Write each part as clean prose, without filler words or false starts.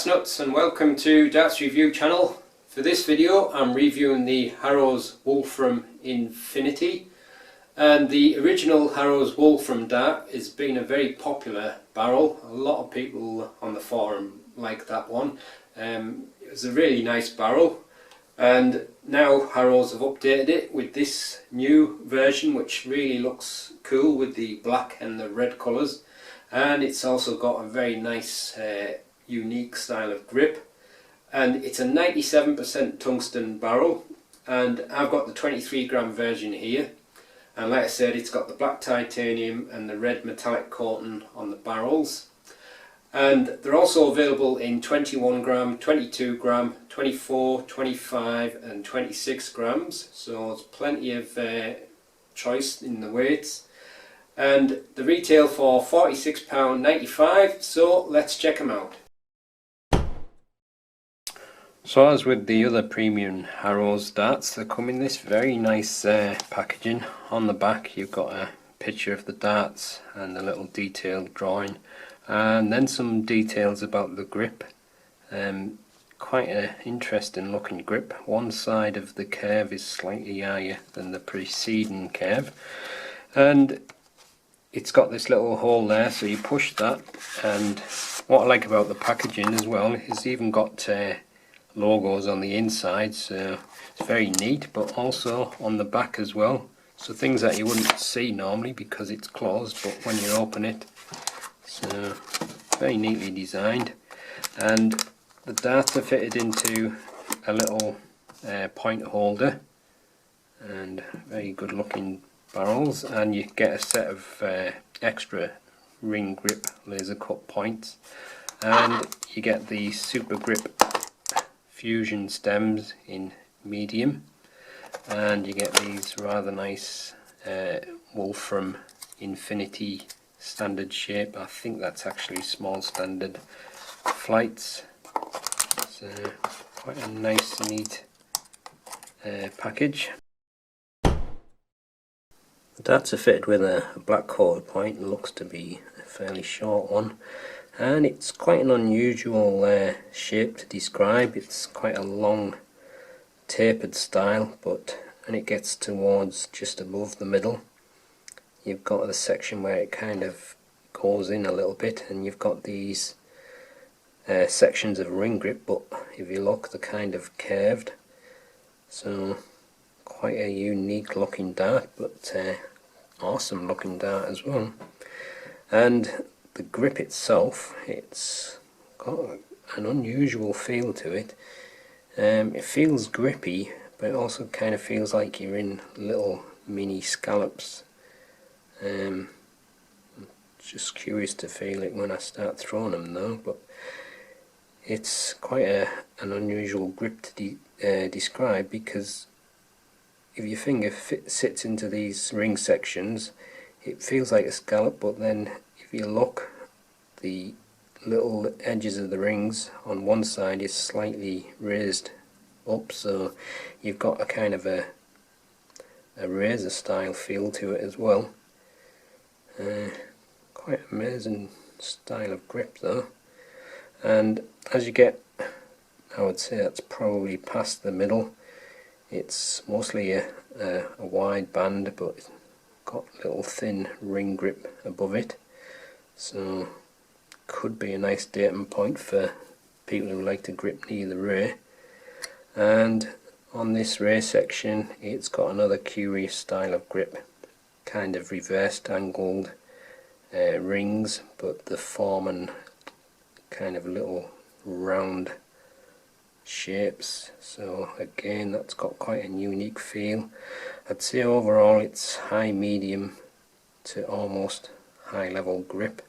Darts Nutz and welcome to Darts Review channel. For this video I'm reviewing the Harrows Wolfram Infinity, and the original Harrows Wolfram dart has been a very popular barrel. A lot of people on the forum like that one. It was a really nice barrel, and now Harrows have updated it with this new version which really looks cool with the black and the red colours, and it's also got a very nice unique style of grip, and it's a 97% tungsten barrel, and I've got the 23 gram version here, and like I said, it's got the black titanium and the red metallic coating on the barrels, and they're also available in 21 gram, 22 gram, 24, 25 and 26 grams, so there's plenty of choice in the weights, and the retail for £46.95, so let's check them out. So as with the other premium Harrows darts, they come in this very nice packaging. On the back you've got a picture of the darts and a little detailed drawing, and then some details about the grip. Quite an interesting looking grip. One side of the curve is slightly higher than the preceding curve, and it's got this little hole there, so you push that. And what I like about the packaging as well is even got logos on the inside, so it's very neat, but also on the back as well, so things that you wouldn't see normally because it's closed, but when you open it, so very neatly designed. And the darts are fitted into a little point holder, and very good looking barrels, and you get a set of extra ring grip laser cut points, and you get the super grip fusion stems in medium, and you get these rather nice Wolfram Infinity standard shape. I think that's actually small standard flights. So quite a nice neat package. The darts are fitted with a black quarter point. It looks to be a fairly short one, and it's quite an unusual shape to describe. It's quite a long tapered style, but when it gets towards just above the middle, you've got the section where it kind of goes in a little bit, and you've got these sections of ring grip, but if you look, they're kind of curved, so quite a unique looking dart, but awesome looking dart as well. And the grip itself, it's got an unusual feel to it. It feels grippy, but it also kind of feels like you're in little mini scallops. I'm just curious to feel it when I start throwing them though, but it's quite an unusual grip to describe, because if your finger sits into these ring sections, it feels like a scallop, but then if you look, the little edges of the rings on one side is slightly raised up, so you've got a kind of a razor style feel to it as well. Quite amazing style of grip though. And as you get, I would say that's probably past the middle. It's mostly a wide band, but it's got little thin ring grip above it, so could be a nice datum point for people who like to grip near the ray. And on this ray section, it's got another curious style of grip, kind of reversed angled rings, but they're forming kind of little round shapes, so again that's got quite a unique feel. I'd say overall it's high medium to almost high level grip,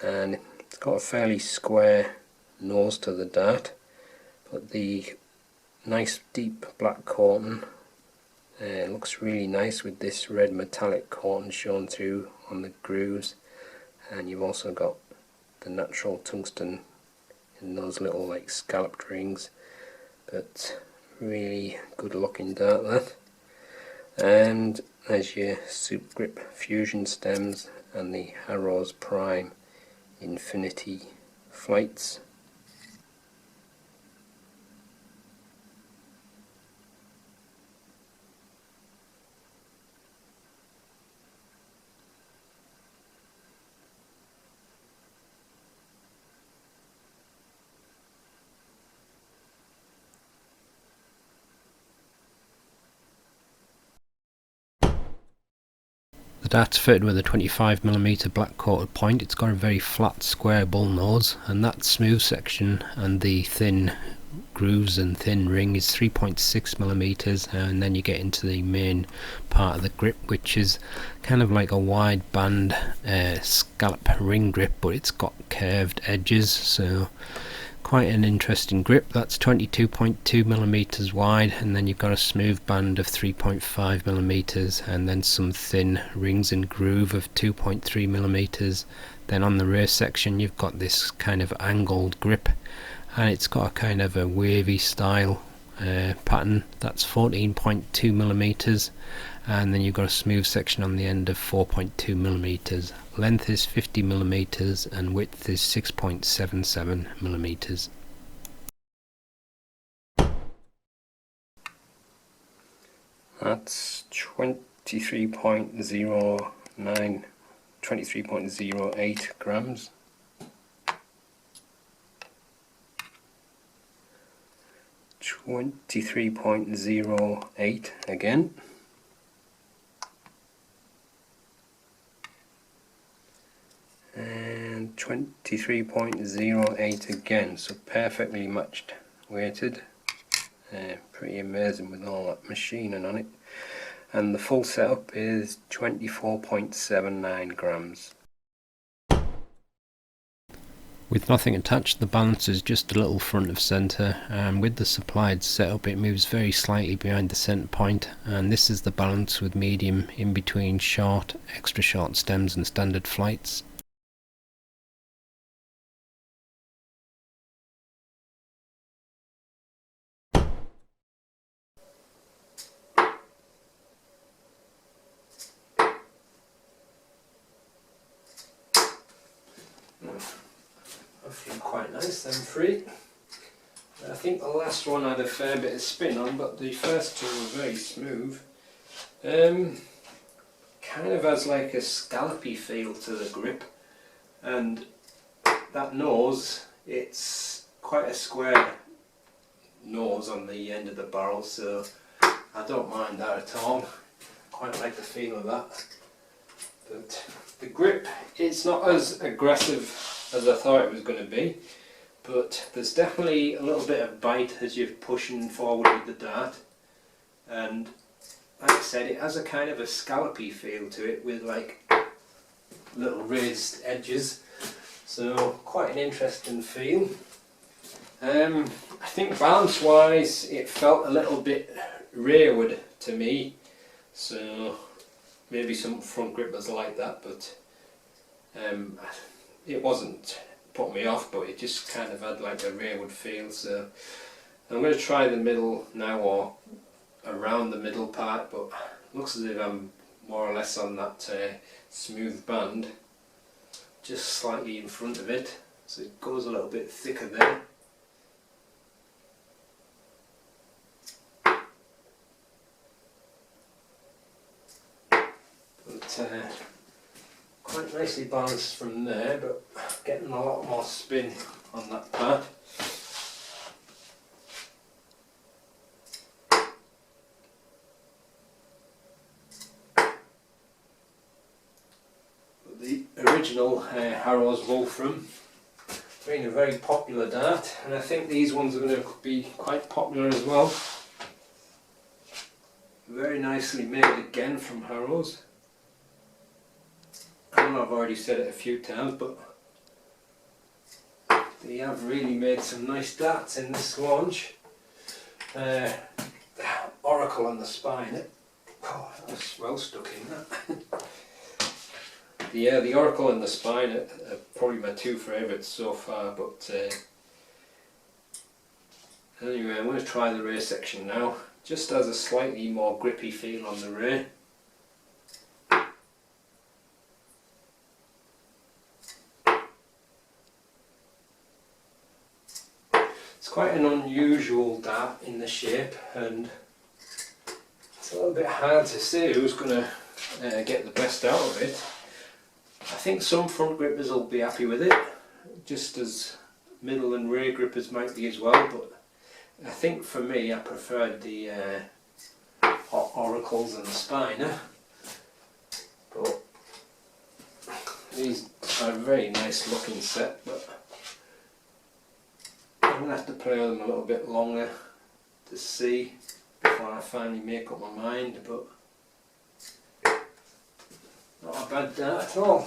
and it's got a fairly square nose to the dart, but the nice deep black coating looks really nice with this red metallic coating shown through on the grooves, and you've also got the natural tungsten in those little like scalloped rings. But really good looking dart that. And there's your super grip fusion stems and the Harrows Prime Infinity flights. The dart's fitted with a 25mm black coated point. It's got a very flat square bull nose, and that smooth section and the thin grooves and thin ring is 3.6mm, and then you get into the main part of the grip, which is kind of like a wide band scallop ring grip, but it's got curved edges, so quite an interesting grip. That's 22.2mm wide, and then you've got a smooth band of 3.5mm, and then some thin rings and groove of 2.3mm. Then on the rear section you've got this kind of angled grip, and it's got a kind of a wavy style pattern. That's 14.2mm, and then you've got a smooth section on the end of 4.2mm. Length is 50mm and width is 6.77mm. That's 23.08 grams. 23.08 again. And 23.08 again, so perfectly matched weighted. Pretty amazing with all that machining on it. And the full setup is 24.79 grams. With nothing attached, the balance is just a little front of centre, and with the supplied setup it moves very slightly behind the centre point, and this is the balance with medium in between short, extra short stems and standard flights. I feel quite nice, them three. I think the last one had a fair bit of spin on, but the first two were very smooth. Kind of has like a scallopy feel to the grip, and that nose, it's quite a square nose on the end of the barrel, so I don't mind that at all. Quite like the feel of that. But the grip, it's not as aggressive as I thought it was going to be, but there's definitely a little bit of bite as you're pushing forward with the dart, and like I said, it has a kind of a scallopy feel to it with like little raised edges, so quite an interesting feel. I think balance wise it felt a little bit rearward to me, so maybe some front grippers like that, but it wasn't put me off, but it just kind of had like a rearward feel. So I'm going to try the middle now, or around the middle part, but looks as if I'm more or less on that smooth band, just slightly in front of it, so it goes a little bit thicker there. But quite nicely balanced from there, but getting a lot more spin on that part. But the original Harrows Wolfram being a very popular dart, and I think these ones are going to be quite popular as well. Very nicely made again from Harrows. I know I've already said it a few times, but they have really made some nice darts in this launch. Oracle on the spine. Oh, that's well stuck in that. Yeah, the Oracle and the spine are probably my two favourites so far, but anyway, I'm going to try the rear section now. Just has a slightly more grippy feel on the rear. It's quite an unusual dart in the shape, and it's a little bit hard to say who's going to get the best out of it. I think some front grippers will be happy with it, just as middle and rear grippers might be as well, but I think for me I preferred the Oracles and the Spiner. But These are a very nice looking set, but I'm going to have to play with them a little bit longer to see before I finally make up my mind, but not a bad dart at all.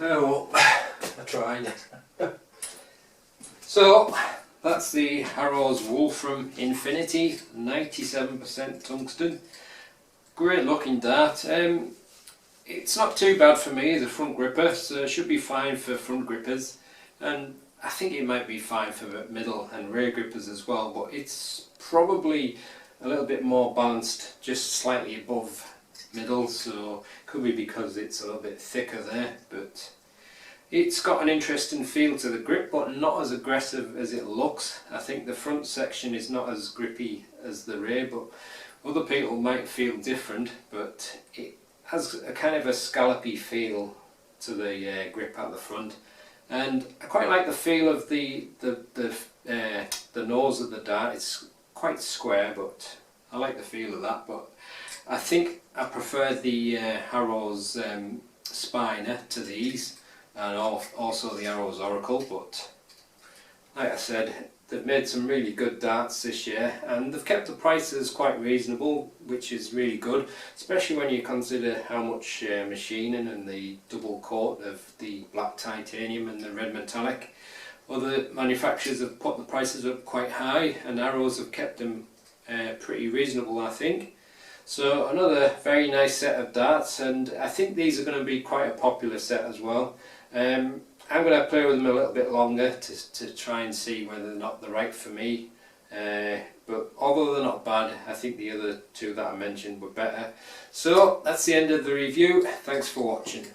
Oh well, I tried. So that's the Harrows Wolfram Infinity, 97% tungsten. Great looking dart. It's not too bad for me as a front gripper, so it should be fine for front grippers, and I think it might be fine for middle and rear grippers as well, but it's probably a little bit more balanced, just slightly above middle, so could be because it's a little bit thicker there, but it's got an interesting feel to the grip, but not as aggressive as it looks. I think the front section is not as grippy as the rear, but other people might feel different, but it has a kind of a scallopy feel to the grip at the front, and I quite like the feel of the nose of the dart. It's quite square, but I like the feel of that, but I think I prefer the Harrows Spiner to these, and also the Harrows Oracle, but like I said, they've made some really good darts this year, and they've kept the prices quite reasonable, which is really good, especially when you consider how much machining and the double coat of the black titanium and the red metallic. Other manufacturers have put the prices up quite high, and Harrows have kept them pretty reasonable, I think. So another very nice set of darts, and I think these are going to be quite a popular set as well. I'm going to play with them a little bit longer to try and see whether they're not the right for me, but although they're not bad, I think the other two that I mentioned were better. So that's the end of the review. Thanks for watching.